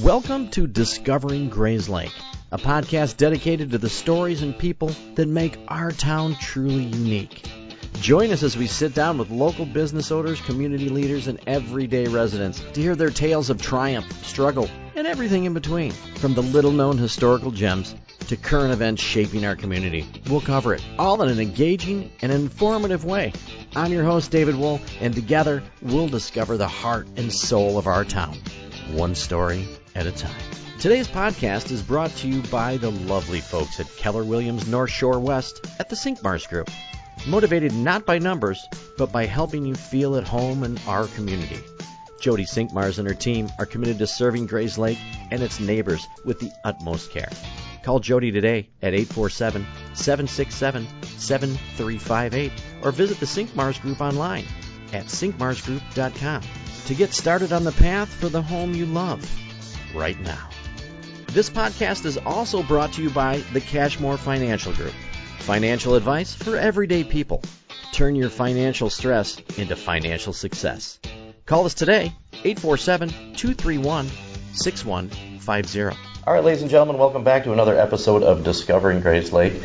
Welcome to Discovering Grayslake, a podcast dedicated to the stories and people that make our town truly unique. Join us as we sit down with local business owners, community leaders, and everyday residents to hear their tales of triumph, struggle, and everything in between. From the little-known historical gems to current events shaping our community, we'll cover it, all in an engaging and informative way. I'm your host, David Wool, and together we'll discover the heart and soul of our town, one story at a time. Today's podcast is brought to you by the lovely folks at Keller Williams North Shore West at the Sinkmars Group. Motivated not by numbers, but by helping you feel at home in our community. Jody Sinkmars and her team are committed to serving Grayslake and its neighbors with the utmost care. Call Jody today at 847-767-7358 or visit the Sinkmars Group online at sinkmarsgroup.com to get started on the path for the home you love right now. This podcast is also brought to you by the Cashmore Financial Group. Financial advice for everyday people. Turn your financial stress into financial success. Call us today, 847-231-6150. All right, ladies and gentlemen, welcome back to another episode of Discovering Grayslake.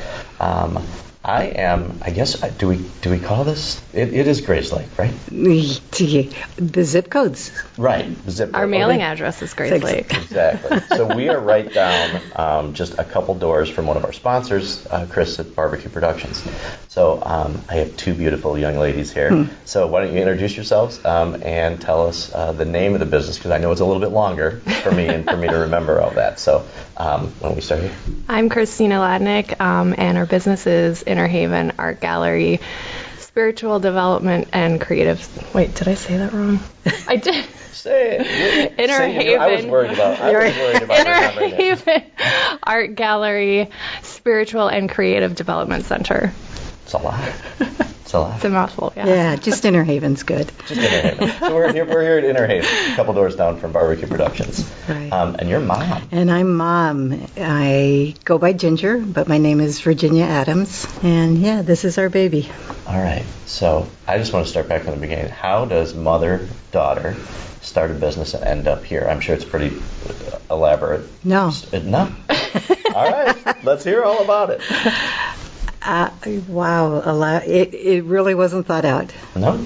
Do we call this? It is Grayslake, right? The zip codes. Right, the zip code. Our mailing address is Grayslake. Exactly. So we are right down just a couple doors from one of our sponsors, Chris at Barbecue Productions. So I have two beautiful young ladies here. So why don't you introduce yourselves and tell us the name of the business, because I know it's a little bit longer for me and for me to remember all that. So why don't we start here? I'm Christina Ladnick, and our business is Inner Haven Art Gallery, Spiritual Development and Creative. Wait, did I say that wrong? I did. Say it. Inner Haven. I was worried about Inner Haven Art Gallery, Spiritual and Creative Development Center. It's a lot. It's a mouthful, yeah. Yeah, just Inner Haven's good. Just Inner Haven. So we're here at Inner Haven, a couple doors down from Barbecue Productions. Right. And you're Mom. And I'm Mom. I go by Ginger, but my name is Virginia Adams. And yeah, this is our baby. All right. So I just want to start back from the beginning. How does mother-daughter start a business and end up here? I'm sure it's pretty elaborate. No. No? All right. Let's hear all about it. Wow, a lot. It really wasn't thought out. No?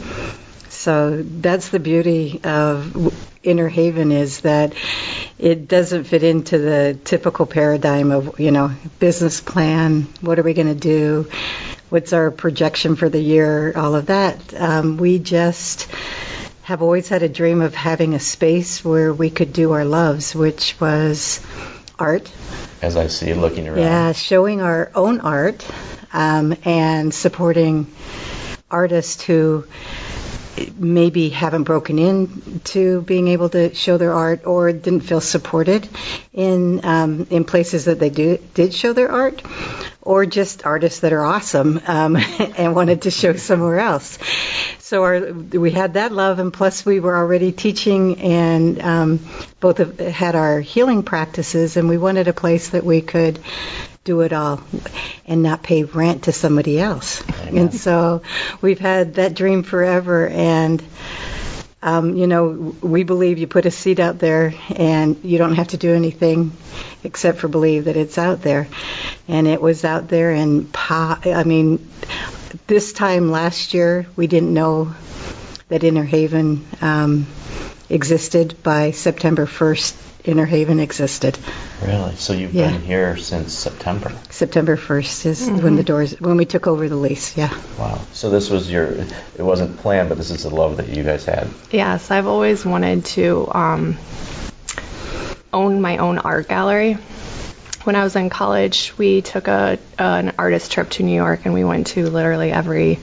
So that's the beauty of Inner Haven, is that it doesn't fit into the typical paradigm of, business plan, what are we going to do, what's our projection for the year, all of that. We just have always had a dream of having a space where we could do our loves, which was art. As I see looking around. Yeah, showing our own art and supporting artists who maybe haven't broken into being able to show their art or didn't feel supported in places that they did show their art, or just artists that are awesome and wanted to show somewhere else. So we had that love, and plus we were already teaching and both had our healing practices, and we wanted a place that we could do it all and not pay rent to somebody else. Amen. And so we've had that dream forever, and we believe you put a seed out there and you don't have to do anything except for believe that it's out there. And it was out there, and this time last year we didn't know that Inner Haven existed. By September 1st, Inner Haven existed. Really? So you've been here since September? September 1st is when we took over the lease, yeah. Wow. So this was it wasn't planned, but this is the love that you guys had. Yes, I've always wanted to own my own art gallery. When I was in college, we took an artist trip to New York, and we went to literally every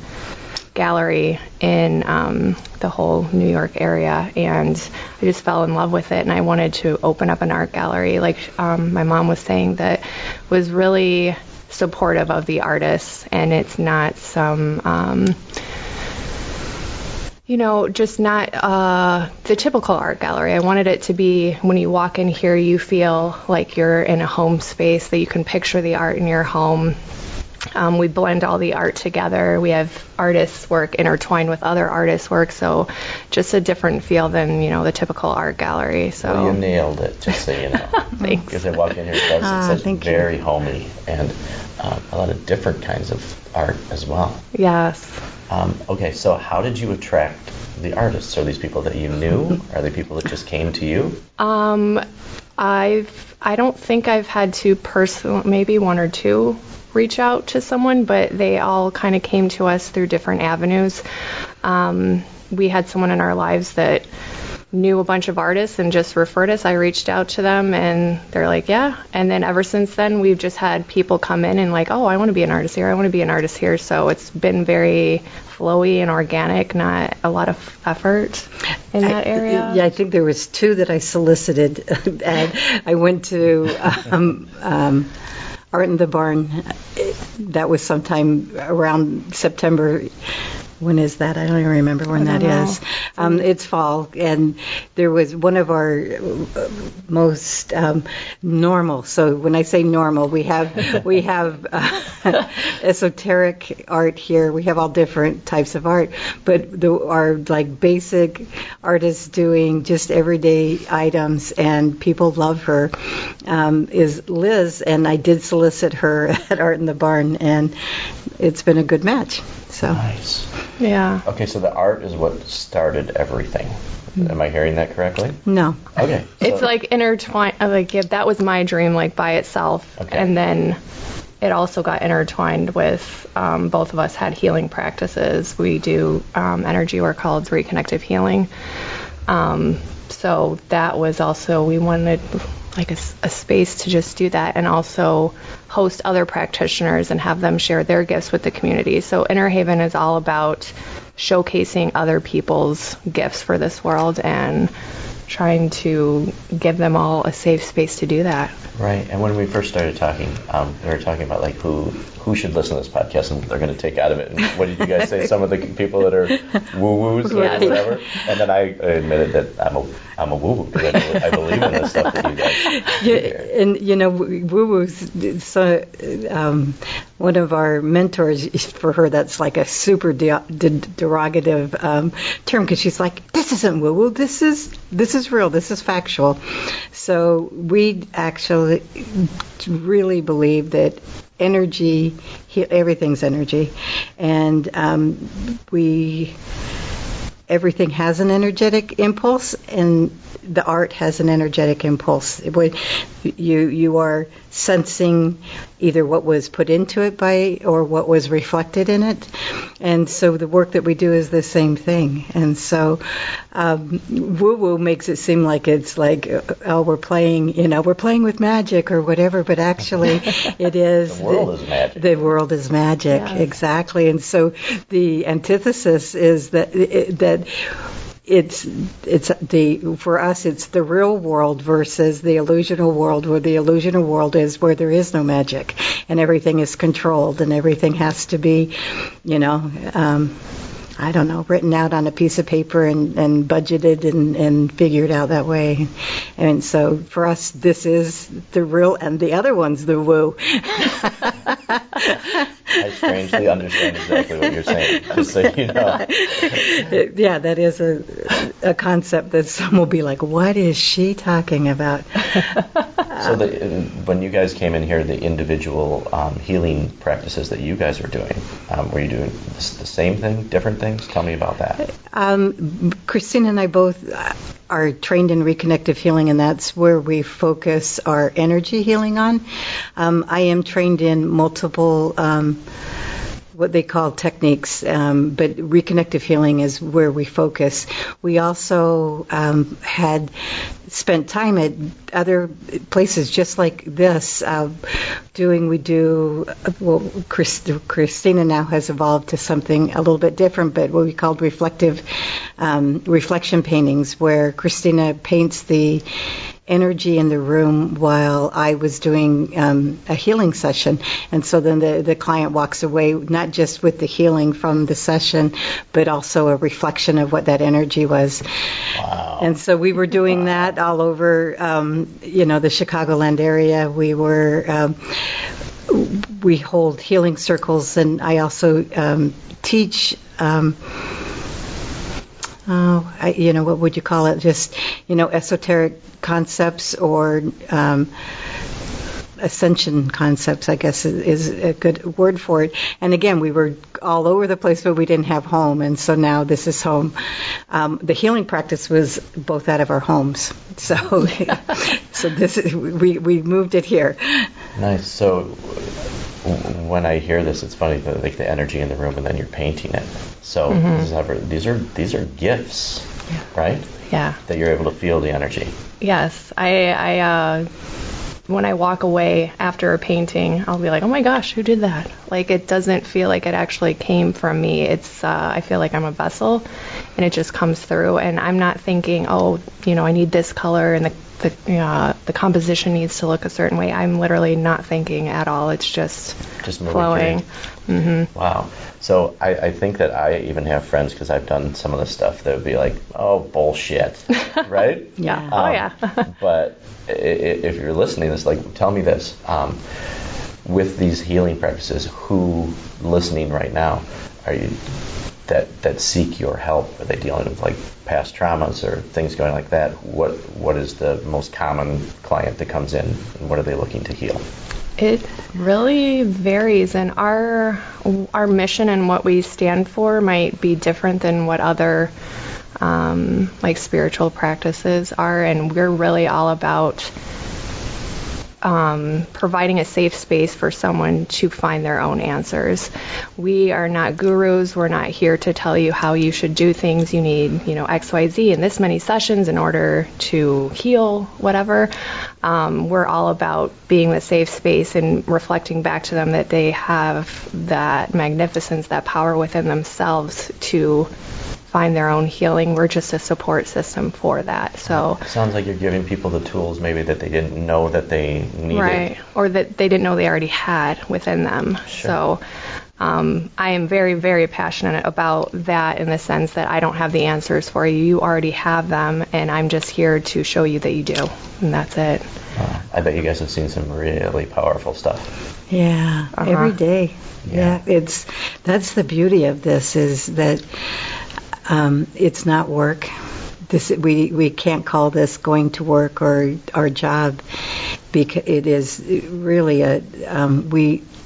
gallery in the whole New York area, and I just fell in love with it, and I wanted to open up an art gallery, like my mom was saying, that was really supportive of the artists, and it's not some just not the typical art gallery. I wanted it to be, when you walk in here, you feel like you're in a home space, that you can picture the art in your home, We blend all the art together. We have artists' work intertwined with other artists' work, so just a different feel than, the typical art gallery. So Well, you nailed it, just so you know. Thanks. Because I walk in here, it says thank you. very homey, and a lot of different kinds of art as well. Yes. Okay, so how did you attract the artists? Are these people that you knew? Are they people that just came to you? I don't think I've had to maybe one or two reach out to someone, but they all kind of came to us through different avenues. We had someone in our lives that knew a bunch of artists and just referred us. I reached out to them and they're like, yeah. And then ever since then, we've just had people come in and like, oh, I want to be an artist here. I want to be an artist here. So it's been very flowy and organic, not a lot of effort in that area. Yeah, I think there was two that I solicited. And I went to Art in the Barn. That was sometime around September. When is that? I don't even remember when that is. It's fall, and there was one of our most normal. So when I say normal, we have esoteric art here. We have all different types of art, but our like basic artists doing just everyday items, and people love her. Is Liz, and I did solicit her at Art in the Barn, and it's been a good match. So. Nice. Yeah. Okay, so the art is what started everything. Am I hearing that correctly? No. Okay. It's like intertwined. Like, yeah, that was my dream, like by itself. Okay. And then it also got intertwined with both of us had healing practices. We do energy work called reconnective healing. So that was also, we wanted like a space to just do that and also host other practitioners and have them share their gifts with the community. So Inner Haven is all about showcasing other people's gifts for this world and trying to give them all a safe space to do that. Right. And when we first started talking, we were talking about like who should listen to this podcast and they're going to take out of it. And what did you guys say? Some of the people that are woo-woos or Yes. whatever. And then I admitted that I'm a woo-woo because I believe in this stuff that you guys do here. And woo-woos. So one of our mentors, for her, that's like a super derogative term because she's like, this isn't woo-woo. This is real. This is factual. So we actually really believe that energy, everything's energy, and everything has an energetic impulse, and the art has an energetic impulse. You are sensing either what was put into it or what was reflected in it, and so the work that we do is the same thing. And so woo-woo makes it seem like it's like, oh, we're playing with magic or whatever, but actually it is The world is magic. The world is magic, Yeah. exactly. And so the antithesis is that for us it's the real world versus the illusional world, where the illusional world is where there is no magic and everything is controlled and everything has to be, I don't know, written out on a piece of paper and budgeted and figured out that way. And so for us, this is the real, and the other one's the woo. I strangely understand exactly what you're saying, just so you know. Yeah, that is a concept that some will be like, what is she talking about? So when you guys came in here, the individual healing practices that you guys were doing, were you doing the same thing, different things? Tell me about that. Christina and I both are trained in reconnective healing, and that's where we focus our energy healing on. I am trained in multiple what they call techniques, but reconnective healing is where we focus. We also had spent time at other places just like this, Christina now has evolved to something a little bit different, but what we called reflection paintings, where Christina paints the energy in the room while I was doing a healing session. And so then the client walks away not just with the healing from the session, but also a reflection of what that energy was. Wow. And so we were doing that all over, the Chicagoland area. We were we hold healing circles, and I also teach. What would you call it? Just, esoteric concepts or ascension concepts, I guess is a good word for it. And again, we were all over the place, but we didn't have home, and so now this is home. The healing practice was both out of our homes, so this is, we moved it here. Nice. So when I hear this, it's funny, like the energy in the room, and then you're painting it. So these are gifts, right? Yeah. That you're able to feel the energy. Yes. I when I walk away after a painting, I'll be like, oh my gosh, who did that? Like, it doesn't feel like it actually came from me. It's I feel like I'm a vessel, and it just comes through. And I'm not thinking, I need this color and the composition needs to look a certain way. I'm literally not thinking at all. It's just flowing. Mm-hmm. Wow. So I think that I even have friends, because I've done some of this stuff, that would be like, oh, bullshit, right? Yeah. But if you're listening to this, like, tell me this. With these healing practices, who listening right now are you that seek your help? Are they dealing with like past traumas or things going like that? What is the most common client that comes in, and what are they looking to heal? It really varies, and our mission and what we stand for might be different than what other like spiritual practices are, and we're really all about providing a safe space for someone to find their own answers. We are not gurus. We're not here to tell you how you should do things. You need, XYZ in this many sessions in order to heal, whatever. We're all about being the safe space and reflecting back to them that they have that magnificence, that power within themselves to find their own healing. We're just a support system for that. So it sounds like you're giving people the tools maybe that they didn't know that they needed. Right, or that they didn't know they already had within them. Sure. So I am very, very passionate about that, in the sense that I don't have the answers for you. You already have them, and I'm just here to show you that you do, and that's it. I bet you guys have seen some really powerful stuff. Yeah, every day. Yeah, that's the beauty of this, is that it's not work. We can't call this going to work or our job, because it is really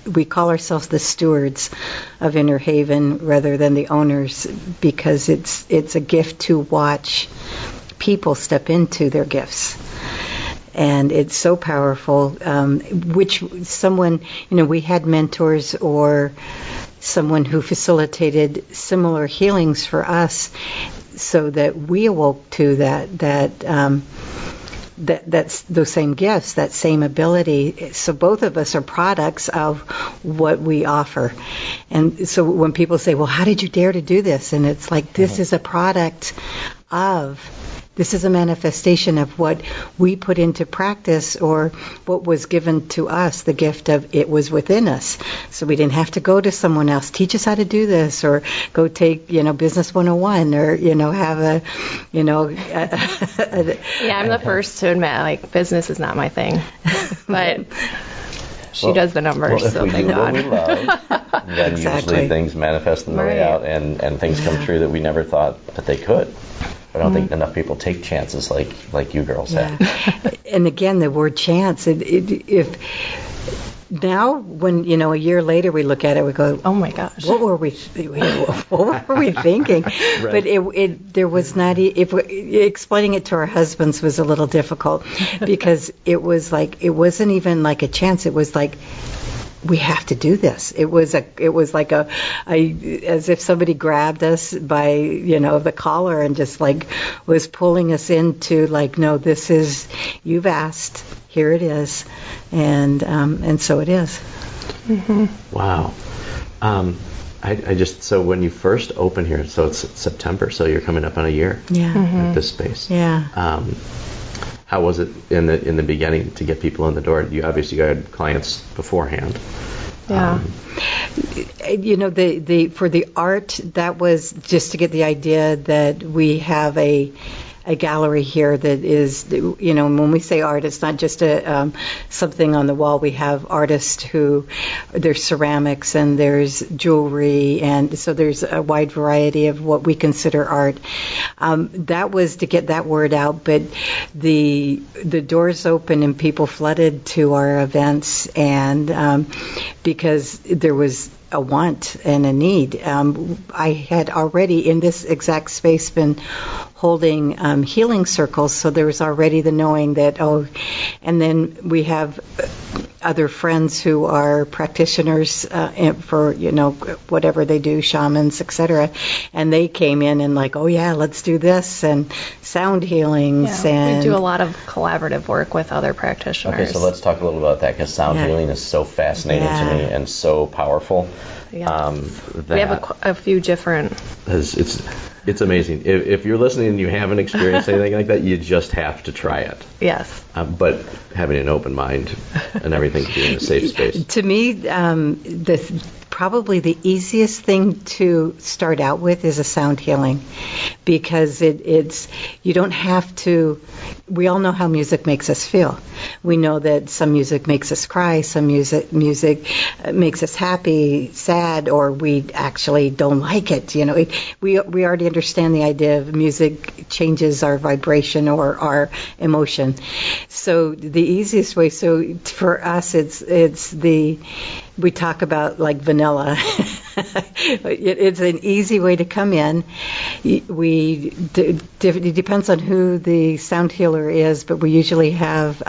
we call ourselves the stewards of Inner Haven rather than the owners, because it's a gift to watch people step into their gifts. And it's so powerful, which someone, we had mentors or someone who facilitated similar healings for us, so that we awoke to that's those same gifts, that same ability. So both of us are products of what we offer. And so when people say, well, how did you dare to do this? And it's like, this is a product of, this is a manifestation of what we put into practice, or what was given to us, the gift of it was within us. So we didn't have to go to someone else, teach us how to do this, or go take, Business 101, or, have a. Yeah, I'm the first to admit, like, business is not my thing. But she does the numbers, so thank God. If we do what we love, then usually things manifest in the way out, and things come true that we never thought that they could. I don't think enough people take chances like you girls have. And again, the word chance, if now when, a year later we look at it, we go, oh my gosh, what were we thinking? Right. But there was not, explaining it to our husbands was a little difficult, because it was like, it wasn't even like a chance. It was like, we have to do this. It was like as if somebody grabbed us by, the collar and just like was pulling us into like, no, this is, you've asked, here it is. And so it is. Mm-hmm. Wow. So when you first open here, so it's September, so you're coming up on a year at this space. Yeah. How was it in the beginning to get people in the door? You obviously got clients beforehand. Yeah. For the art, that was just to get the idea that we have a a gallery here that is, when we say art, it's not just something on the wall. We have artists who, there's ceramics and there's jewelry, and so there's a wide variety of what we consider art. That was to get that word out, but the doors opened and people flooded to our events, and because there was a want and a need. I had already in this exact space been holding healing circles, so there was already the knowing that, and then we have other friends who are practitioners for, whatever they do, shamans, etc. And they came in and like, oh yeah, let's do this, and sound healings. And we do a lot of collaborative work with other practitioners. Okay, so let's talk a little about that, because sound healing is so fascinating to me and so powerful. Yeah. We have a few different. It's amazing. If you're listening and you haven't experienced anything like that, you just have to try it. Yes. But having an open mind and everything, being in a safe space. To me, probably the easiest thing to start out with is a sound healing, because it's you don't have to. We all know how music makes us feel. We know that some music makes us cry, some music makes us happy, sad, or we actually don't like it. We already understand the idea of music changes our vibration or our emotion. So the easiest way. So for us, we talk about like vanilla. It's an easy way to come in. It depends on who the sound healer is, but we usually have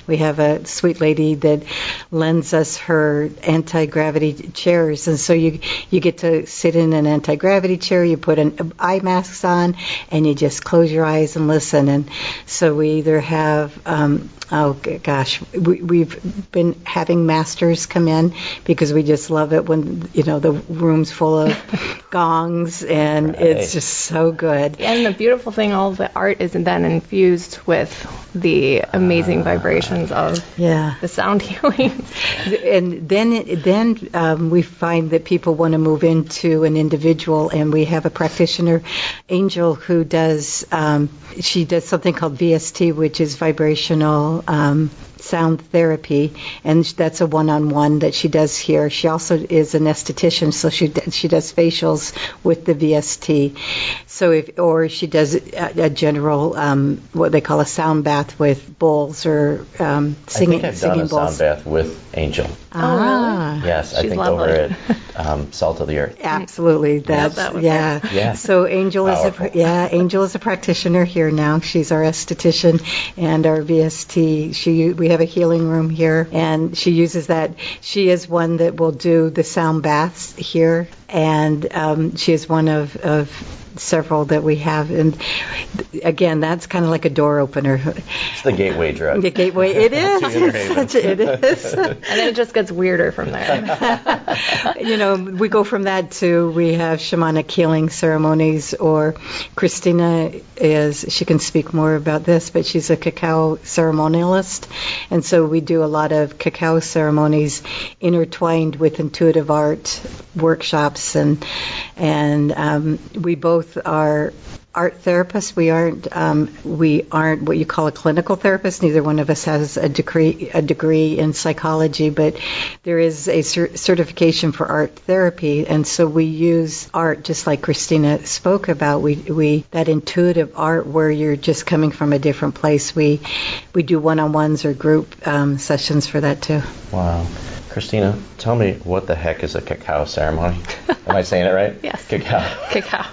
we have a sweet lady that lends us her anti-gravity chairs, and so you get to sit in an anti-gravity chair. You put an eye mask on, and you just close your eyes and listen. And so we either have we've been having masters come in because we just love it when the room's full of gongs, and it's just so good. And the beautiful thing, all of the art is then infused with the amazing vibrations of the sound healing. And then we find that people want to move into an individual, and we have a practitioner, Angel, who does she does something called VST, which is vibrational sound therapy, and that's a one-on-one that she does here. She also is an esthetician, so she does facials with the VST. So she does a general what they call a sound bath with bowls or singing bowls. I think I've done a sound bath with Angel. Oh, really? Yes, I think lovely. Over at Salt of the Earth. Absolutely, yeah. So Angel is a practitioner here now. She's our esthetician and our VST. We have a healing room here, and she uses that. She is one that will do the sound baths here, and she is one of several that we have. And again, that's kind of like a door opener. It's the gateway drug. The gateway, it is. It is. And then it just gets weirder from there. We go from that to we have shamanic healing ceremonies, or Christina she can speak more about this, but she's a cacao ceremonialist. And so we do a lot of cacao ceremonies intertwined with intuitive art workshops, and we both are art therapists. We aren't what you call a clinical therapist. Neither one of us has a degree in psychology, but there is a certification for art therapy, and so we use art just like Christina spoke about. We that intuitive art where you're just coming from a different place. We do one-on-ones or group sessions for that too. Wow. Christina, tell me, what the heck is a cacao ceremony? Am I saying it right? Yes. Cacao.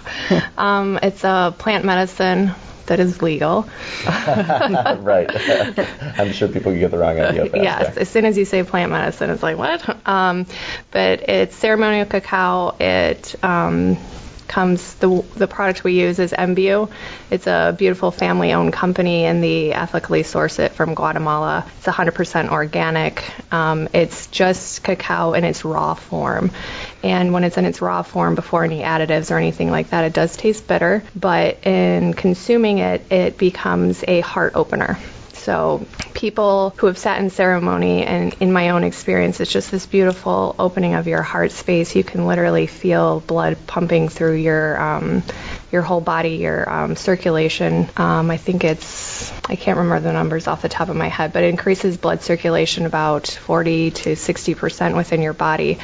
It's a plant medicine that is legal. Right. I'm sure people get the wrong idea of that. Yes. As soon as you say plant medicine, it's like, what? But it's ceremonial cacao. It the product we use is Embu. It's a beautiful family-owned company, and they ethically source it from Guatemala. It's 100% organic. It's just cacao in its raw form. And when it's in its raw form, before any additives or anything like that, it does taste bitter. But in consuming it, it becomes a heart opener. So people who have sat in ceremony, and in my own experience, it's just this beautiful opening of your heart space. You can literally feel blood pumping through your your whole body, your circulation. I can't remember the numbers off the top of my head, but it increases blood circulation about 40 to 60% within your body.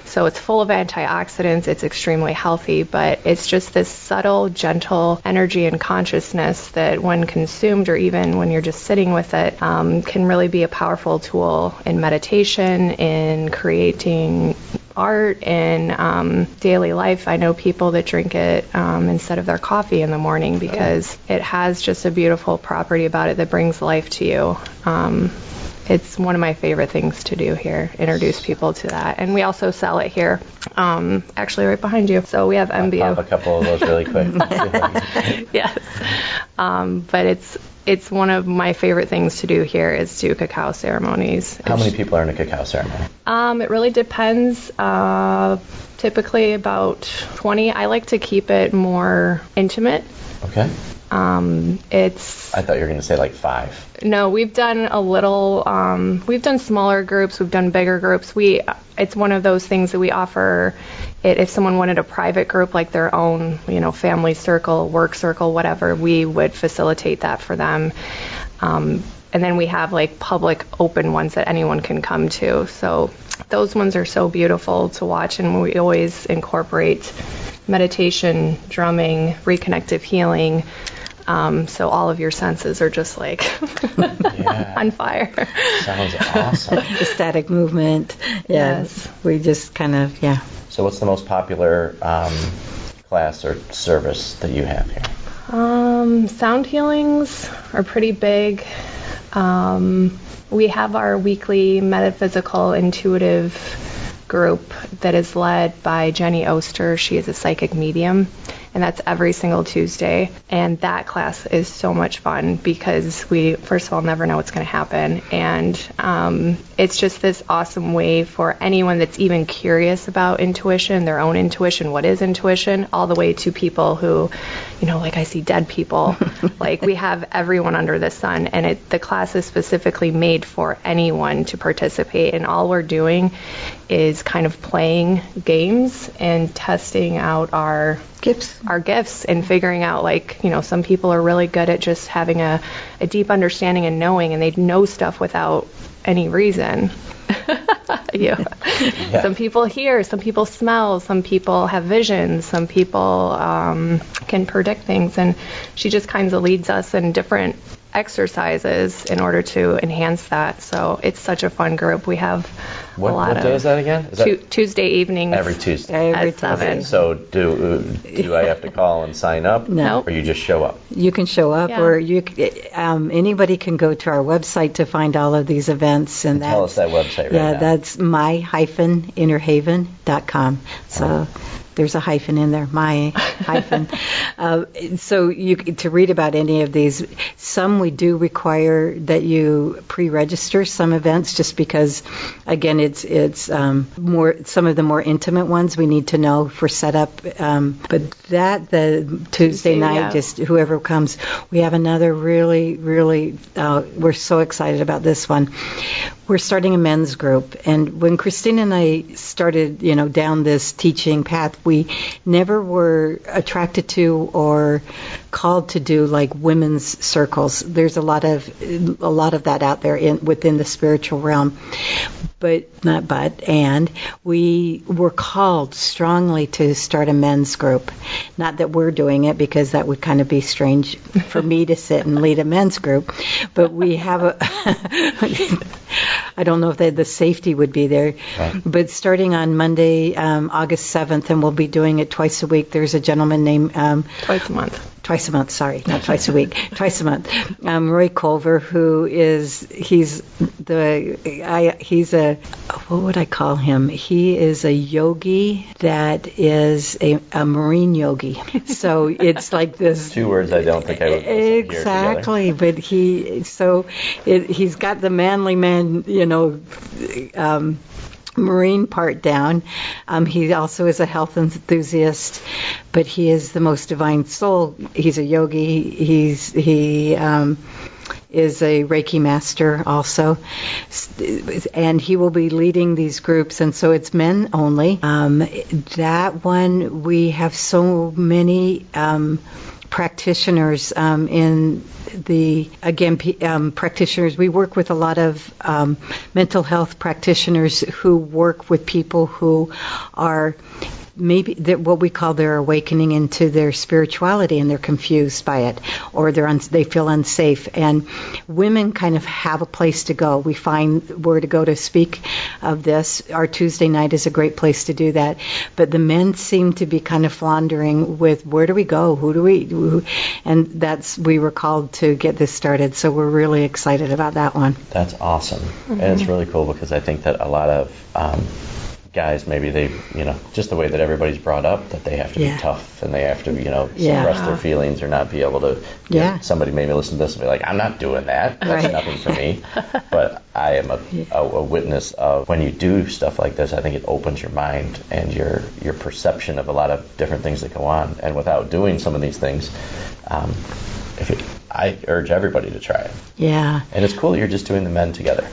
So it's full of antioxidants. It's extremely healthy, but it's just this subtle, gentle energy and consciousness that when consumed, or even when you're just sitting with it, can really be a powerful tool in meditation, in creating art, in daily life. I know people that drink it instead of their coffee in the morning because it has just a beautiful property about it that brings life to you. It's one of my favorite things to do here, introduce people to that. And we also sell it here, actually right behind you. So we have MBO. I'll pop a couple of those really quick. Yes. But it's one of my favorite things to do here is do cacao ceremonies. How many people are in a cacao ceremony? It really depends. Typically about 20. I like to keep it more intimate. Okay. I thought you were going to say like 5. No, we've done a little, we've done smaller groups, we've done bigger groups. It's one of those things that we offer it if someone wanted a private group, like their own, family circle, work circle, whatever, we would facilitate that for them. And then we have like public open ones that anyone can come to. So those ones are so beautiful to watch, and we always incorporate meditation, drumming, reconnective healing. So all of your senses are just like on fire. Sounds awesome. The static movement. Yes. We just kind of, So what's the most popular class or service that you have here? Sound healings are pretty big. We have our weekly metaphysical intuitive group that is led by Jenny Oster. She is a psychic medium, and that's every single Tuesday. And that class is so much fun because we, first of all, never know what's going to happen. And it's just this awesome way for anyone that's even curious about intuition, their own intuition, what is intuition, all the way to people who, like I see dead people. Like we have everyone under the sun, and the class is specifically made for anyone to participate. And all we're doing is kind of playing games and testing out our gifts and figuring out, some people are really good at just having a deep understanding and knowing, and they know stuff without any reason. Yeah. Some people hear, some people smell, some people have visions, some people can predict things, and she just kind of leads us in different exercises in order to enhance that. So it's such a fun group. We have what day is that again? Is that Tuesday evenings. Every Tuesday. At 7. So do I have to call and sign up? No. Or you just show up? You can show up, Yeah. or anybody can go to our website to find all of these events. And tell us that website right now. Yeah, that's my-innerhaven.com. So there's a hyphen in there, my hyphen. So to read about any of these, some we do require that you pre-register some events, just because, again, it's more, some of the more intimate ones we need to know for setup. But the Tuesday night, just whoever comes, we have another really, really, we're so excited about this one. We're starting a men's group, and when Christina and I started, down this teaching path, we never were attracted to or called to do like women's circles. There's a lot of that out there within the spiritual realm, and we were called strongly to start a men's group. Not that we're doing it, because that would kind of be strange for me to sit and lead a men's group, but we have I don't know if the safety would be there, right. But starting on Monday, August 7th, and we'll be doing it twice a week. There's a gentleman named Twice a month. Twice a month, sorry, not twice a week, twice a month. Roy Culver, he's a, what would I call him? He is a yogi that is a marine yogi. So it's like this. 2 words I don't think I would exactly, but he's got the manly man, marine part down. He also is a health enthusiast, but he is the most divine soul. He's a yogi. He is a Reiki master also, and he will be leading these groups, and so it's men only. That one, we have so many practitioners in the, again, practitioners. We work with a lot of mental health practitioners who work with people who are maybe what we call their awakening into their spirituality, and they're confused by it, or they feel unsafe. And women kind of have a place to go. We find where to go to speak of this. Our Tuesday night is a great place to do that. But the men seem to be kind of floundering with, where do we go? And we were called to get this started. So we're really excited about that one. That's awesome. Mm-hmm. And it's really cool because I think that a lot of guys, maybe they, just the way that everybody's brought up, that they have to be tough and they have to, suppress their feelings or not be able to, somebody maybe listen to this and be like, I'm not doing that. That's nothing for me. But I am a witness of when you do stuff like this, I think it opens your mind and your perception of a lot of different things that go on. And without doing some of these things, I urge everybody to try it. Yeah. And it's cool you're just doing the men together.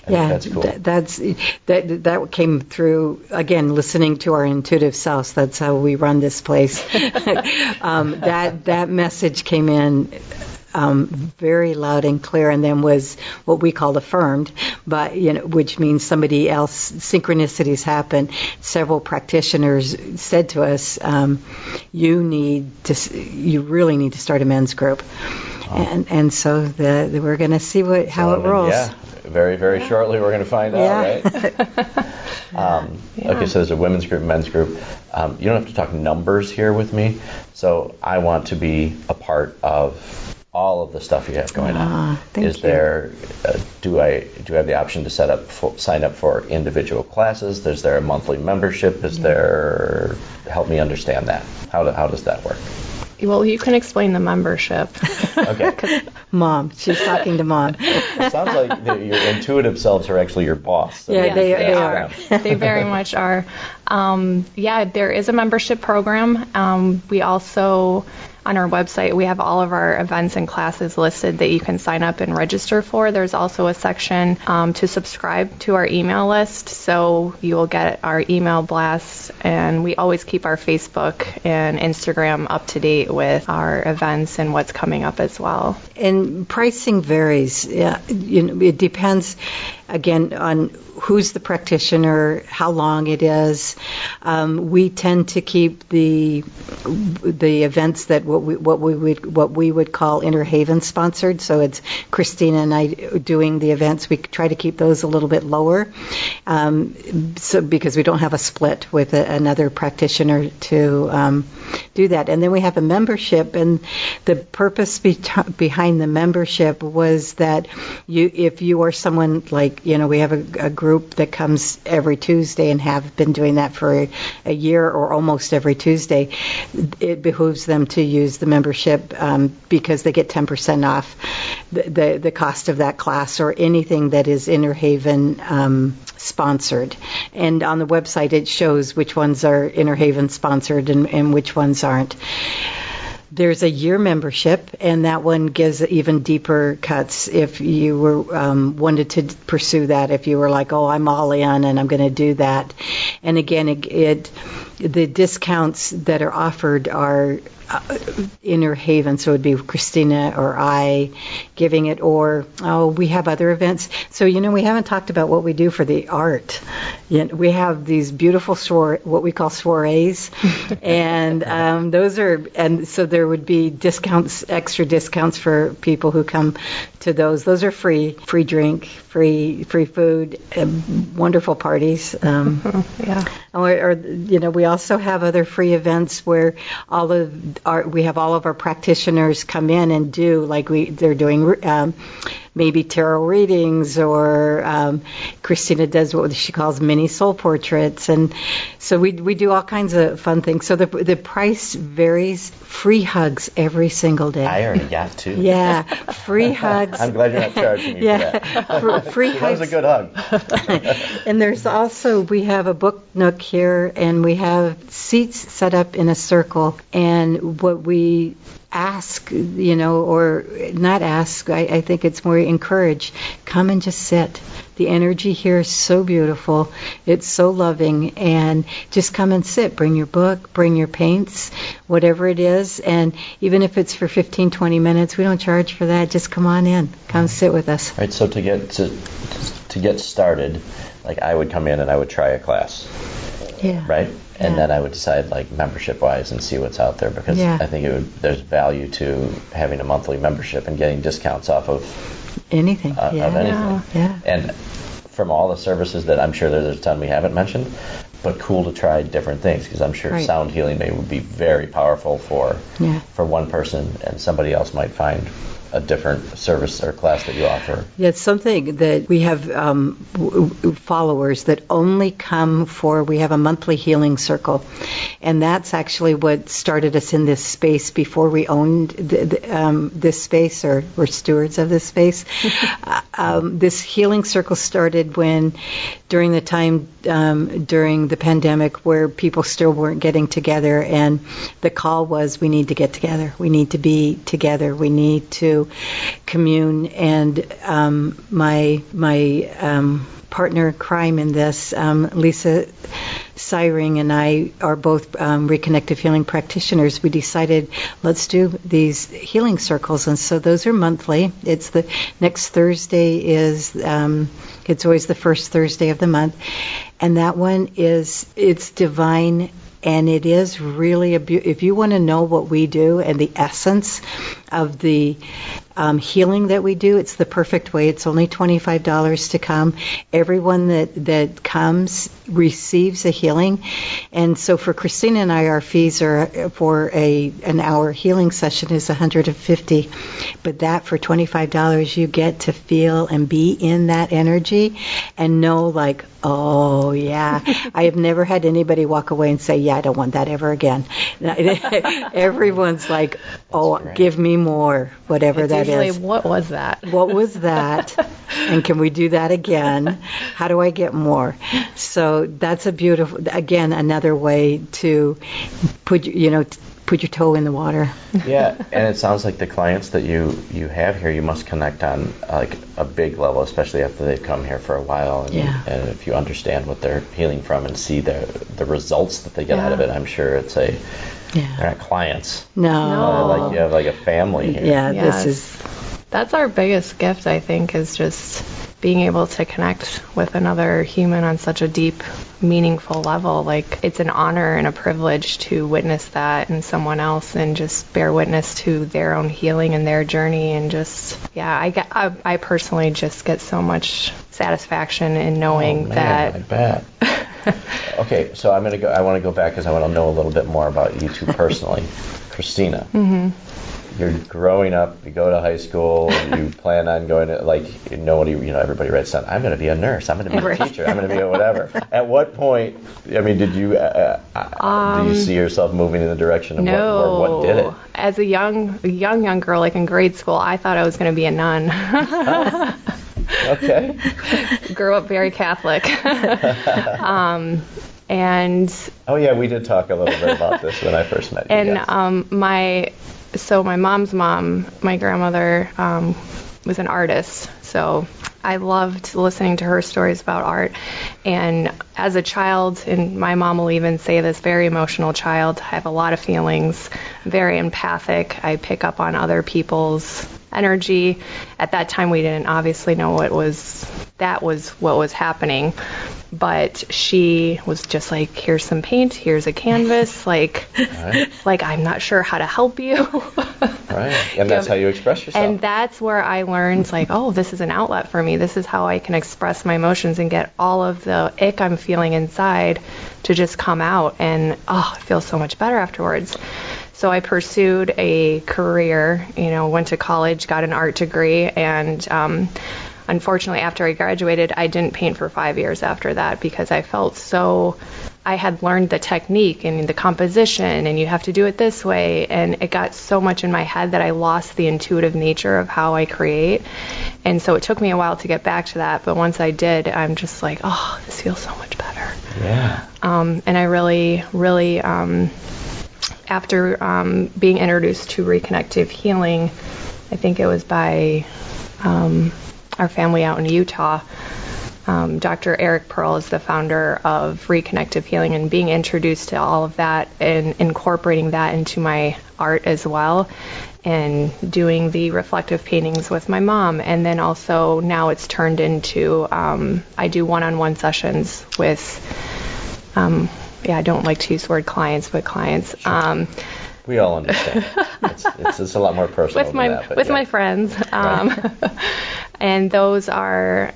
That's cool. That came through, again, listening to our intuitive selves. That's how we run this place. That message came in very loud and clear, and then was what we call affirmed, but which means somebody else, synchronicities happen. Several practitioners said to us, you really need to start a men's group. And so we're going to see how it rolls. Yeah, very, very shortly we're going to find out, right? Okay, so there's a women's group, men's group. You don't have to talk numbers here with me. So I want to be a part of all of the stuff you have going on. Thank you. There, do I have the option to sign up for individual classes? Is there a monthly membership? Help me understand that. How does that work? Well, you can explain the membership. Okay. Mom. She's talking to Mom. It sounds like your intuitive selves are actually your boss. So they are. They very much are. There is a membership program. We also, on our website, we have all of our events and classes listed that you can sign up and register for. There's also a section to subscribe to our email list, so you will get our email blasts, and we always keep our Facebook and Instagram up to date with our events and what's coming up as well. And pricing varies. It depends, again, on who's the practitioner, how long it is. We tend to keep the events that what we would call Interhaven sponsored. So it's Christina and I doing the events. We try to keep those a little bit lower, so because we don't have a split with another practitioner to do that. And then we have a membership, and the purpose behind the membership was that if you are someone like, we have a group that comes every Tuesday and have been doing that for a year or almost every Tuesday, it behooves them to use the membership because they get 10% off the cost of that class or anything that is Interhaven sponsored. And on the website it shows which ones are Interhaven sponsored and which ones aren't. There's a year membership, and that one gives even deeper cuts if you were wanted to pursue that. If you were like, I'm all in and I'm going to do that. And again, the discounts that are offered are Interhaven, so it would be Christina or I giving it, or we have other events. So we haven't talked about what we do for the art. We have these beautiful what we call soirees, and so there would be discounts, extra discounts for people who come to those. Those are free drink, free food, wonderful parties. We also have other free events where we have all of our practitioners come in and do, like they're doing maybe tarot readings, or Christina does what she calls mini soul portraits, and so we do all kinds of fun things. So the price varies. Free hugs every single day. I already got two. Yeah, free hugs. I'm glad you're not charging me for that. Free hugs. That was a good hug. And there's also, we have a book nook here, and we have seats set up in a circle, and what we ask, or not ask, I think it's more encourage, come and just sit. The energy here is so beautiful. It's so loving. And just come and sit. Bring your book, bring your paints, whatever it is. And even if it's for 15, 20 minutes, we don't charge for that. Just come on in. Come sit with us. Right. So to get started, like I would come in and I would try a class. Yeah. Right? And Yeah. then I would decide, like, membership-wise and see what's out there, because Yeah. I think there's value to having a monthly membership and getting discounts off of Anything. of anything. Yeah. And from all the services that I'm sure there's a ton we haven't mentioned, but cool to try different things, because I'm sure Right. sound healing would be very powerful for one person, and somebody else might find a different service or class that you offer. Yeah, it's something that we have followers that only come for, we have a monthly healing circle. And that's actually what started us in this space before we owned this space, or were stewards of this space. This healing circle started during the time during the pandemic, where people still weren't getting together, and the call was, we need to get together. We need to be together. We need to commune. And my partner in crime in this, Lisa Syring, and I are both reconnective healing practitioners. We decided, let's do these healing circles, and so those are monthly. It's the next Thursday is it's always the first Thursday of the month, and that one it's divine. And it is really if you want to know what we do and the essence of the healing that we do, it's the perfect way. It's only $25 to come. Everyone that comes receives a healing. And so for Christina and I, our fees are for an hour healing session is $150. But that for $25, you get to feel and be in that energy and know, like, oh, yeah. I have never had anybody walk away and say, yeah, I don't want that ever again. Everyone's like, oh, give me more, whatever it's that usually, is. what was that? What was that? And can we do that again? How do I get more? So that's a beautiful, again, another way to put your toe in the water. Yeah, and it sounds like the clients that you have here, you must connect on like a big level, especially after they've come here for a while, and if you understand what they're healing from and see the results that they get out of it. I'm sure it's they're not clients. No. Like you have like a family here. Yeah, Yes. That's our biggest gift, I think, is just being able to connect with another human on such a deep, meaningful level. Like, it's an honor and a privilege to witness that in someone else and just bear witness to their own healing and their journey. And just, I personally just get so much satisfaction in knowing that. I bet. Okay, so I want to go back because I want to know a little bit more about you two personally. Christina. Mm-hmm. You're growing up, you go to high school, you plan on going to, like, everybody writes down, I'm going to be a nurse, I'm going to be a teacher, I'm going to be a whatever. At what point, did you do you see yourself moving in the direction of what did it? As a young girl, like in grade school, I thought I was going to be a nun. Okay. Grew up very Catholic. And oh yeah, we did talk a little bit about this when I first met you. And my mom's mom, my grandmother, was an artist. So I loved listening to her stories about art. And as a child, and my mom will even say this, very emotional child, I have a lot of feelings, very empathic. I pick up on other people's energy. At that time, we didn't obviously know what was happening. But she was just like, here's some paint, here's a canvas, like I'm not sure how to help you. Right, and that's how you express yourself. And that's where I learned, like, oh, this is an outlet for me. This is how I can express my emotions and get all of the ick I'm feeling inside to just come out. And, I feel so much better afterwards. So I pursued a career, went to college, got an art degree, and unfortunately, after I graduated, I didn't paint for 5 years after that because I felt I had learned the technique and the composition, and you have to do it this way, and it got so much in my head that I lost the intuitive nature of how I create. And so it took me a while to get back to that, but once I did, I'm just like, oh, this feels so much better. Yeah. And I really, really after being introduced to reconnective healing, I think it was by our family out in Utah. Dr. Eric Pearl is the founder of Reconnective Healing, and being introduced to all of that and incorporating that into my art as well, and doing the reflective paintings with my mom. And then also now it's turned into, I do one-on-one sessions with, I don't like to use the word clients, but clients. We all understand. It's a lot more personal with my friends. Right. And those are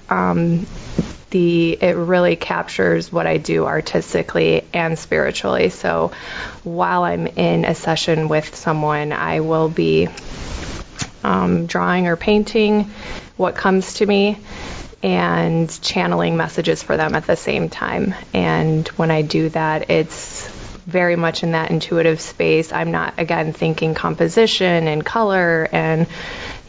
it really captures what I do artistically and spiritually. So while I'm in a session with someone, I will be drawing or painting what comes to me and channeling messages for them at the same time. And when I do that, it's very much in that intuitive space. I'm not, again, thinking composition and color and,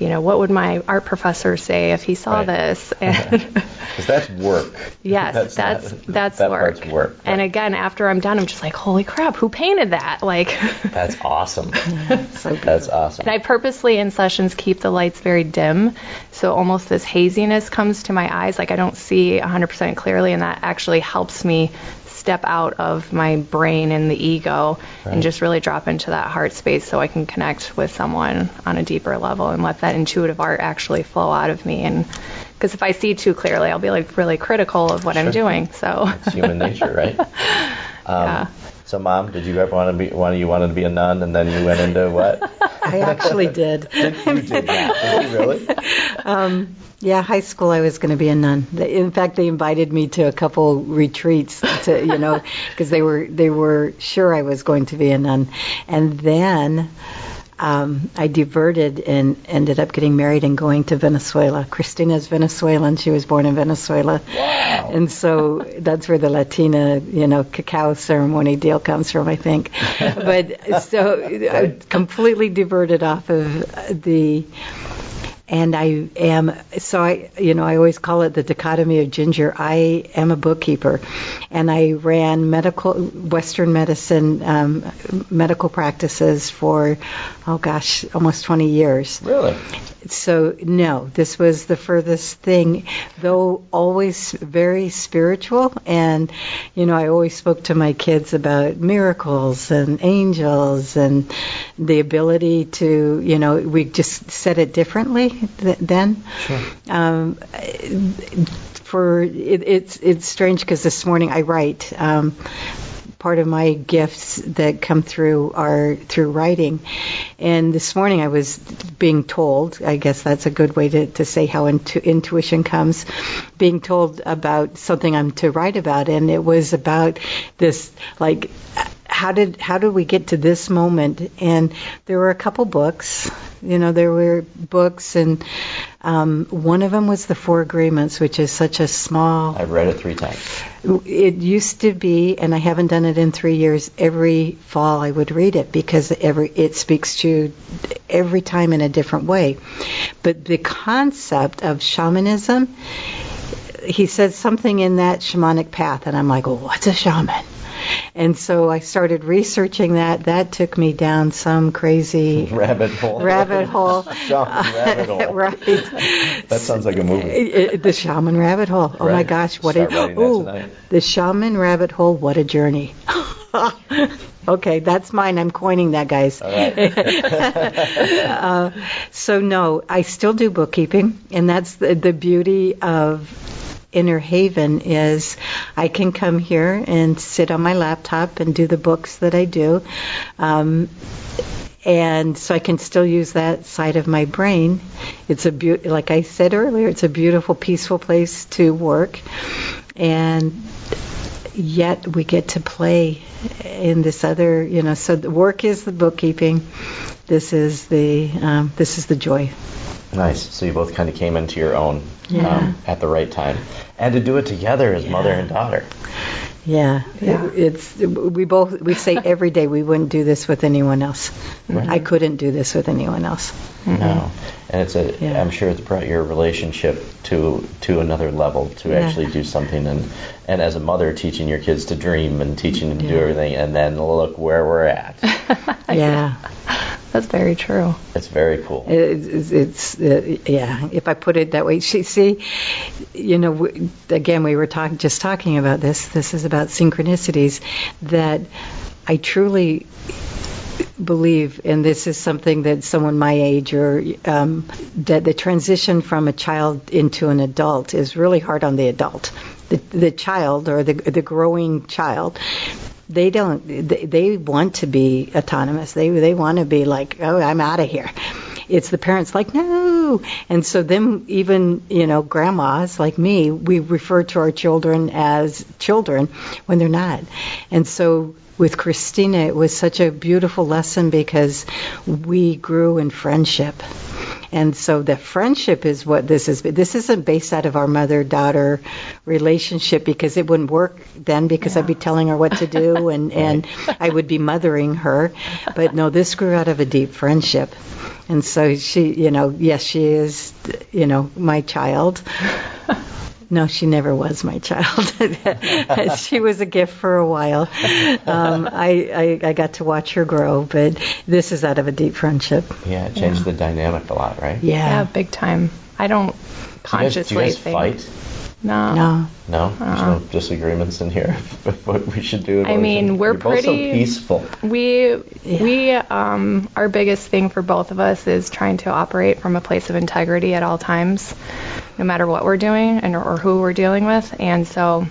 what would my art professor say if he saw this? Because that's work. Yes, that's that work. Part's work. Right. And again, after I'm done, I'm just like, holy crap, who painted that? That's awesome. So that's awesome. And I purposely in sessions keep the lights very dim, so almost this haziness comes to my eyes. I don't see 100% clearly, and that actually helps me step out of my brain and the ego and just really drop into that heart space so I can connect with someone on a deeper level and let that intuitive art actually flow out of me. And because if I see too clearly, I'll be really critical of what I'm doing. So it's human nature, right? Yeah. So, Mom, did you ever wanted to be a nun, and then you went into what? I actually did. You did that? Did you really? Yeah, high school I was going to be a nun. In fact, they invited me to a couple retreats to, because they were sure I was going to be a nun. And then I diverted and ended up getting married and going to Venezuela. Christina's Venezuelan. She was born in Venezuela. Wow. And so that's where the Latina, cacao ceremony deal comes from, I think. But so I completely diverted off of and I am, I always call it the dichotomy of ginger. I am a bookkeeper, and I ran Western medicine, medical practices for, almost 20 years. Really? So, no, this was the furthest thing, though always very spiritual. And, I always spoke to my kids about miracles and angels and the ability to, we just said it differently then. Sure. It's strange because this morning I write. Part of my gifts that come through are through writing. And this morning I was being told, I guess that's a good way to say how intuition comes, being told about something I'm to write about. And it was about this, how did we get to this moment? And there were a couple books. There were books, and one of them was The Four Agreements, which is such a small... I've read it 3 times. It used to be, and I haven't done it in 3 years, every fall I would read it because it speaks to you every time in a different way. But the concept of shamanism, he said something in that shamanic path, and I'm like, well, what's a shaman? And so I started researching that. That took me down some crazy rabbit hole. Rabbit hole. Shaman rabbit hole. Right. That sounds like a movie. The shaman rabbit hole. Oh my gosh, what the shaman rabbit hole. What a journey. Okay, that's mine. I'm coining that, guys. All right. So no, I still do bookkeeping, and that's the beauty of Inner Haven is I can come here and sit on my laptop and do the books that I do. And so I can still use that side of my brain. It's like I said earlier, it's a beautiful, peaceful place to work. And yet we get to play in this other, so the work is the bookkeeping. This is the joy. Nice. So you both kind of came into your own at the right time. And to do it together as mother and daughter. Yeah. Yeah. We say every day we wouldn't do this with anyone else. Right. I couldn't do this with anyone else. No, and Yeah. I'm sure it's brought your relationship to another level to actually do something, and as a mother, teaching your kids to dream and teaching them to do everything, and then look where we're at. Yeah. That's very true. It's very cool. It's if I put it that way. See, again, we were just talking about this. This is about synchronicities that I truly believe, and this is something that someone my age or that the transition from a child into an adult is really hard on the adult. The child or the growing child, they want to be autonomous. They want to be like, oh, I'm out of here. It's the parents like, no. And so them, even, grandmas like me, we refer to our children as children when they're not. And so with Christina, it was such a beautiful lesson because we grew in friendship. And so the friendship is what this is. This isn't based out of our mother-daughter relationship because it wouldn't work then because I'd be telling her what to do and I would be mothering her. But no, this grew out of a deep friendship. And so she, yes, she is, my child. No, she never was my child. She was a gift for a while. I got to watch her grow, but this is out of a deep friendship. Yeah, it changed the dynamic a lot, right? Yeah, big time. I don't consciously do you guys think. fight? No. No? There's no disagreements in here what we should do. I mean, we're You're both so pretty peaceful. Our biggest thing for both of us is trying to operate from a place of integrity at all times, no matter what we're doing or who we're dealing with. And so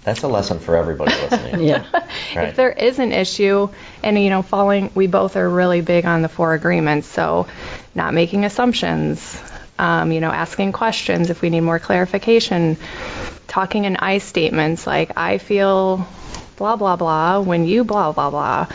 That's a lesson for everybody listening. yeah. Right. if there is an issue, and we both are really big on the 4 agreements, so not making assumptions, asking questions if we need more clarification, talking in I statements like I feel blah blah blah when you blah blah blah.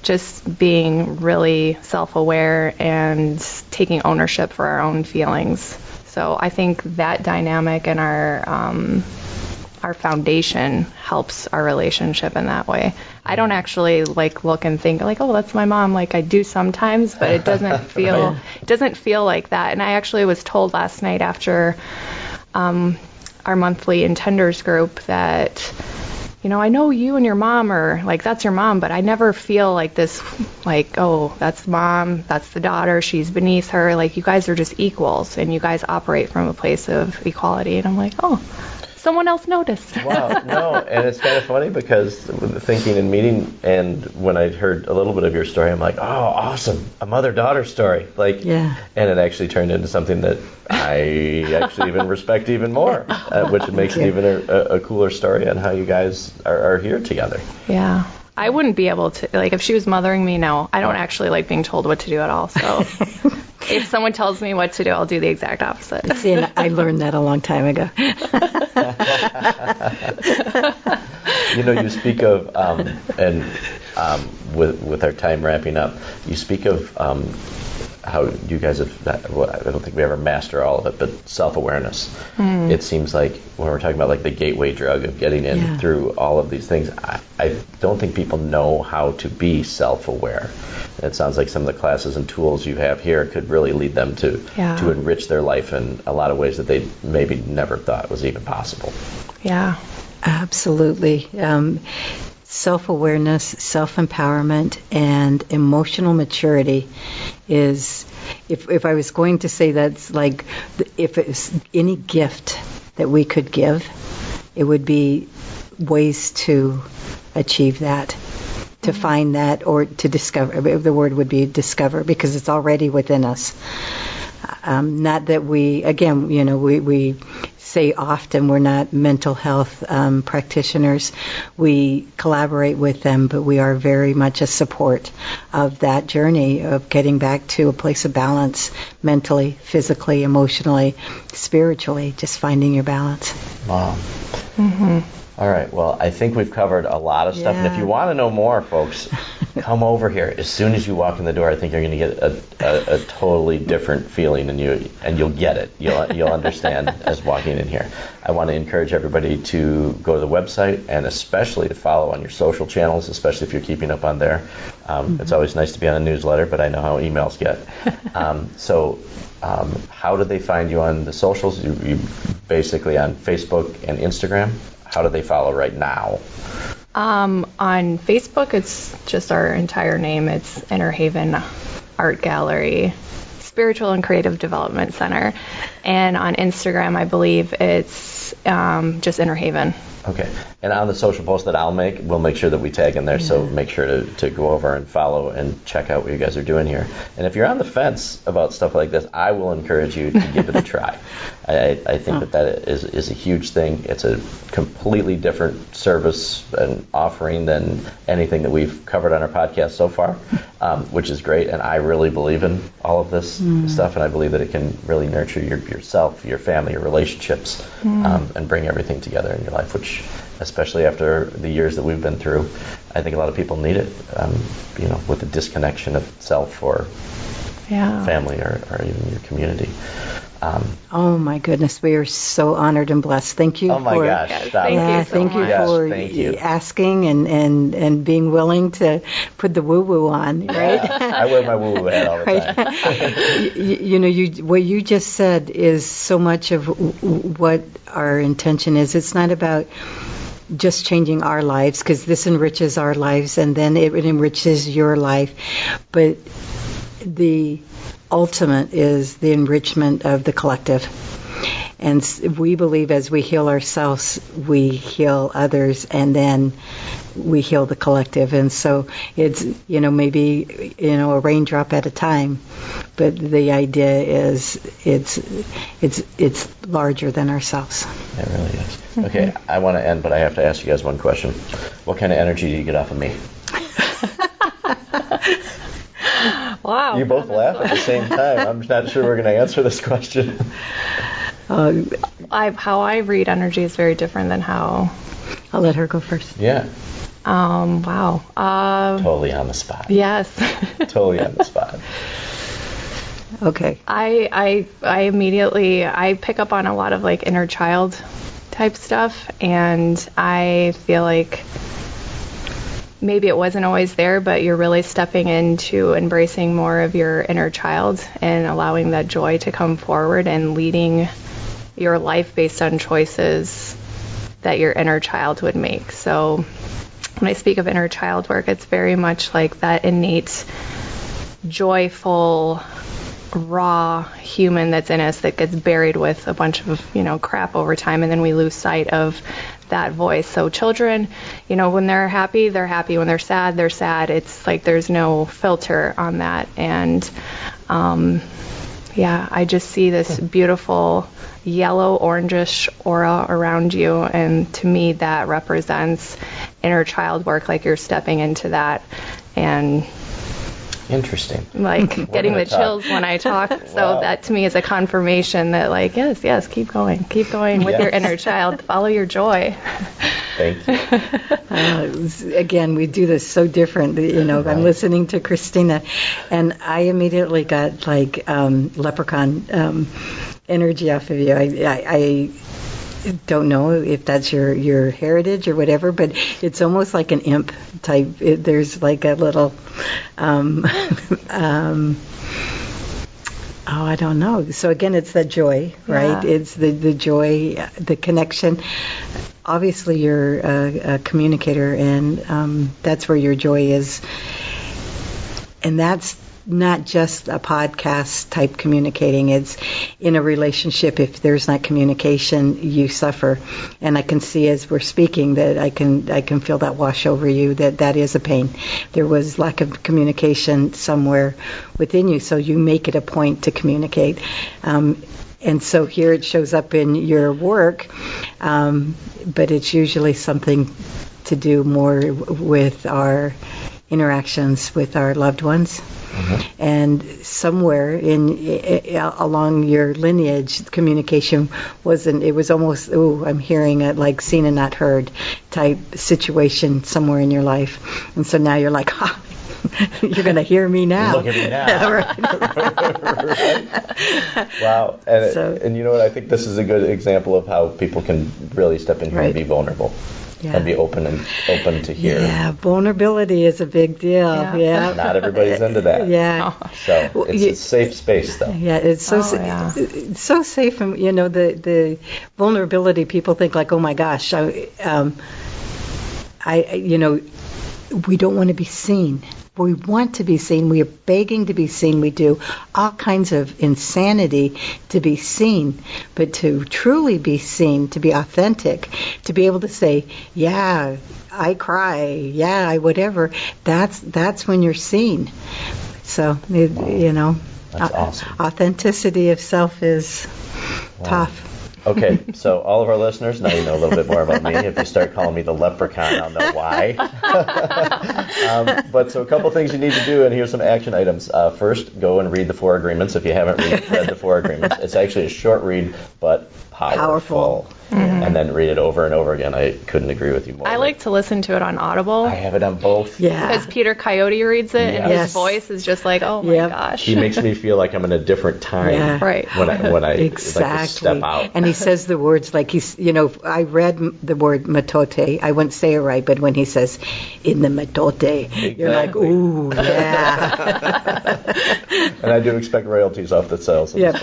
Just being really self-aware and taking ownership for our own feelings. So I think that dynamic and our foundation helps our relationship in that way. I don't actually look and think oh, that's my mom. I do sometimes, but it doesn't feel like that. And I actually was told last night after our monthly intenders group that I know you and your mom are that's your mom, but I never feel like this oh, that's mom, that's the daughter, she's beneath her. You guys are just equals and you guys operate from a place of equality. And I'm like, oh, someone else noticed. Wow, no, and it's kind of funny because with the thinking and meeting, and when I heard a little bit of your story, I'm like, oh, awesome, a mother-daughter story. Yeah. And it actually turned into something that I actually even respect even more, which makes it even a cooler story on how you guys are here together. Yeah. I wouldn't be able to, if she was mothering me, no. I don't actually like being told what to do at all, so if someone tells me what to do, I'll do the exact opposite. See, and I learned that a long time ago. You speak of, with our time wrapping up, you speak of how you guys have, I don't think we ever master all of it, but self-awareness. It seems like when we're talking about the gateway drug of getting in through all of these things, I don't think people know how to be self-aware. It sounds like some of the classes and tools you have here could really lead them to enrich their life in a lot of ways that they maybe never thought was even possible. Yeah. Absolutely. Self-awareness, self-empowerment, and emotional maturity is, if I was going to say that's if it's any gift that we could give, it would be ways to achieve that, to find that, or to discover. The word would be discover, because it's already within us. Not that we say often we're not mental health practitioners. We collaborate with them, but we are very much a support of that journey of getting back to a place of balance mentally, physically, emotionally, spiritually, just finding your balance. Wow. Mm-hmm. All right. Well, I think we've covered a lot of stuff. And if you want to know more, folks, come over here. As soon as you walk in the door, I think you're going to get a totally different feeling, and you'll get it. You'll understand as walking in here. I want to encourage everybody to go to the website, and especially to follow on your social channels, especially if you're keeping up on there. It's always nice to be on a newsletter, but I know how emails get. How do they find you on the socials? You basically on Facebook and Instagram. How do they follow right now? On Facebook, it's just our entire name. It's Inner Haven Art Gallery, Spiritual and Creative Development Center. And on Instagram, I believe it's just Inner Haven. Okay. And on the social post that I'll make, we'll make sure that we tag in there, so make sure to go over and follow and check out what you guys are doing here. And if you're on the fence about stuff like this, I will encourage you to give it a try. I think that is a huge thing. It's a completely different service and offering than anything that we've covered on our podcast so far, which is great. And I really believe in all of this stuff, and I believe that it can really nurture yourself, your family, your relationships, and bring everything together in your life, which, especially after the years that we've been through, I think a lot of people need it, with the disconnection of self or family or even your community. Oh my goodness, we are so honored and blessed. Thank you. Oh my gosh! Thank you so thank you much. for thank you. asking and being willing to put the woo woo on, right? Yeah, I wear my woo woo hat all the time. What you just said is so much of what our intention is. It's not about just changing our lives, because this enriches our lives and then it enriches your life, but the ultimate is the enrichment of the collective. And we believe as we heal ourselves, we heal others, and then we heal the collective. And so it's, maybe, a raindrop at a time, but the idea is it's larger than ourselves. It really is. Okay, I want to end, but I have to ask you guys one question. What kind of energy do you get off of me? Wow. You both laugh at the same time. I'm not sure we're going to answer this question. How I read energy is very different than how... I'll let her go first. Yeah. Wow. Totally on the spot. Yes. Totally on the spot. Okay. I immediately pick up on a lot of like inner child type stuff, and I feel like maybe it wasn't always there, but you're really stepping into embracing more of your inner child and allowing that joy to come forward and leading your life based on choices that your inner child would make. So when I speak of inner child work, it's very much like that innate, joyful, raw human that's in us that gets buried with a bunch of, crap over time, and then we lose sight of that voice. So children, when they're happy, they're happy. When they're sad, they're sad. It's like there's no filter on that. And I just see this beautiful yellow orangish aura around you, and to me that represents inner child work, like you're stepping into that. And interesting. Like getting the chills when I talk. So that to me is a confirmation that yes, keep going with your inner child. Follow your joy. Thank you. Again, we do this so different. Right. I'm listening to Christina, and I immediately got like leprechaun energy off of you. I don't know if that's your heritage or whatever, but it's almost like an imp type. There's like a little, I don't know. So again, it's that joy, right? Yeah. It's the joy, the connection. Obviously, you're a communicator, and that's where your joy is. And that's not just a podcast type communicating. It's in a relationship. If there's not communication, you suffer. And I can see as we're speaking that I can feel that wash over you, that is a pain. There was lack of communication somewhere within you, so you make it a point to communicate. And so here it shows up in your work, but it's usually something to do more with our interactions with our loved ones. Mm-hmm. And somewhere along your lineage, communication wasn't. It was almost, I'm hearing it like seen and not heard type situation somewhere in your life. And so now you're like, You're going to hear me now. Look at me now. Right. Wow. And you know what? I think this is a good example of how people can really step in here and be vulnerable. Yeah. And be open to hear. Yeah, vulnerability is a big deal. Yeah. Not everybody's into that. Yeah. So it's a safe space, though. Yeah, it's so it's so safe, and the vulnerability. People think like, oh my gosh, I we don't want to be seen. We want to be seen. We are begging to be seen. We do all kinds of insanity to be seen. But to truly be seen, to be authentic, to be able to say, yeah, I cry, yeah, I whatever, that's when you're seen. So, That's awesome. Authenticity of self is tough. Okay, so all of our listeners, now you know a little bit more about me. If you start calling me the leprechaun, I'll know why. But so a couple things you need to do, and here's some action items. First, go and read the 4 agreements if you haven't read the 4 agreements. It's actually a short read, but powerful. Mm-hmm. And then read it over and over again. I couldn't agree with you more. I like to listen to it on Audible. I have it on both. Yeah. Because Peter Coyote reads it, and his voice is just like, oh my gosh. He makes me feel like I'm in a different time. Yeah. Right. When I exactly. like to step out. And he says the words like I read the word metote. I wouldn't say it right, but when he says in the metote, you're like, ooh, yeah. And I do expect royalties off the sales. Yeah.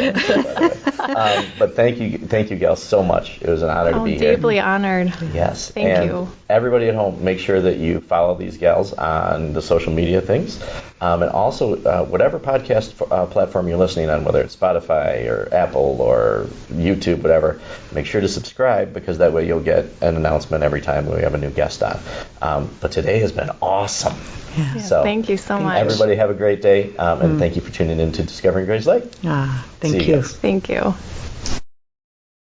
But thank you, gals, so much. It was an honor to be here. Deeply honored. Yes. Thank you. Everybody at home, make sure that you follow these gals on the social media things. And also, whatever podcast platform you're listening on, whether it's Spotify or Apple or YouTube, whatever, make sure to subscribe, because that way you'll get an announcement every time we have a new guest on. But today has been awesome. Yeah. So thank you so much. Everybody have a great day, and thank you for tuning in to Discovering Grays Lake. Thank See you you. guys. Thank you.